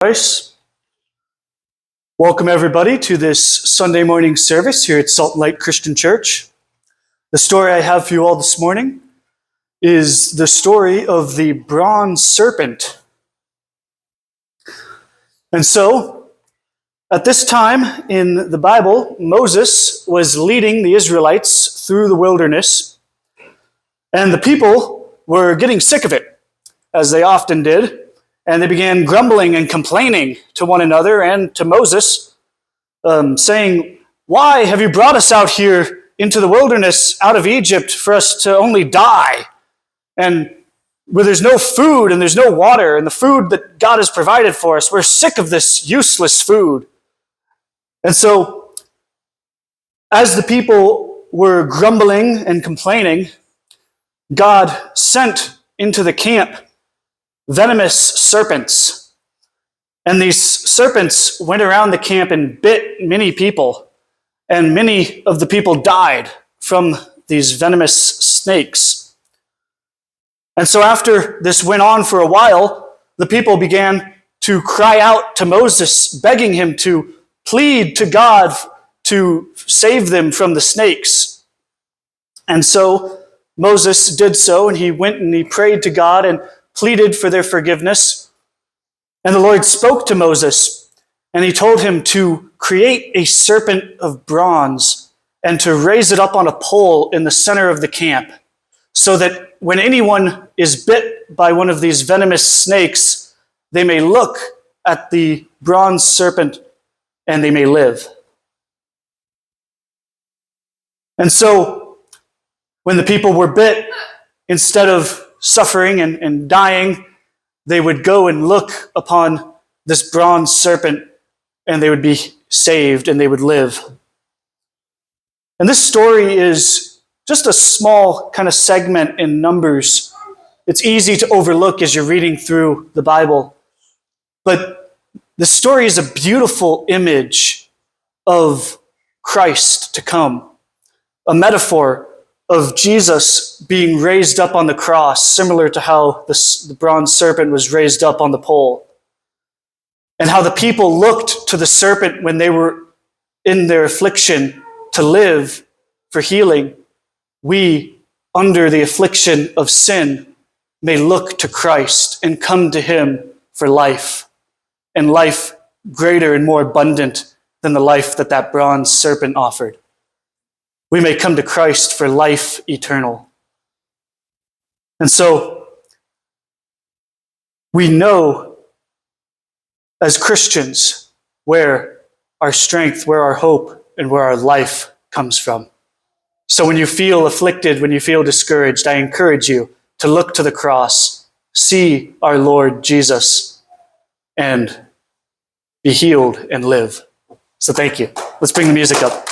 Christ. Welcome everybody to this Sunday morning service here at Salt and Light Christian Church. The story I have for you all this morning is the story of the bronze serpent. And so, at this time in the Bible, Moses was leading the Israelites through the wilderness, and the people were getting sick of it, as they often did. And they began grumbling and complaining to one another and to Moses, saying, "Why have you brought us out here into the wilderness out of Egypt for us to only die? And where there's no food and there's no water, and the food that God has provided for us, we're sick of this useless food." And so, as the people were grumbling and complaining, God sent into the camp venomous serpents. And these serpents went around the camp and bit many people. And many of the people died from these venomous snakes. And so after this went on for a while, the people began to cry out to Moses, begging him to plead to God to save them from the snakes. And so Moses did so, and he went and he prayed to God and pleaded for their forgiveness. And the Lord spoke to Moses, and he told him to create a serpent of bronze and to raise it up on a pole in the center of the camp, so that when anyone is bit by one of these venomous snakes, they may look at the bronze serpent and they may live. And so, when the people were bit, instead of suffering and dying, they would go and look upon this bronze serpent and they would be saved and they would live. And this story is just a small kind of segment in Numbers. It's easy to overlook as you're reading through the Bible. But the story is a beautiful image of Christ to come, a metaphor of Jesus being raised up on the cross, similar to how the bronze serpent was raised up on the pole. And how the people looked to the serpent when they were in their affliction to live for healing. We, under the affliction of sin, may look to Christ and come to him for life, and life greater and more abundant than the life that bronze serpent offered. We may come to Christ for life eternal. And so, we know as Christians where our strength, where our hope, and where our life comes from. So when you feel afflicted, when you feel discouraged, I encourage you to look to the cross, see our Lord Jesus, and be healed and live. So thank you. Let's bring the music up.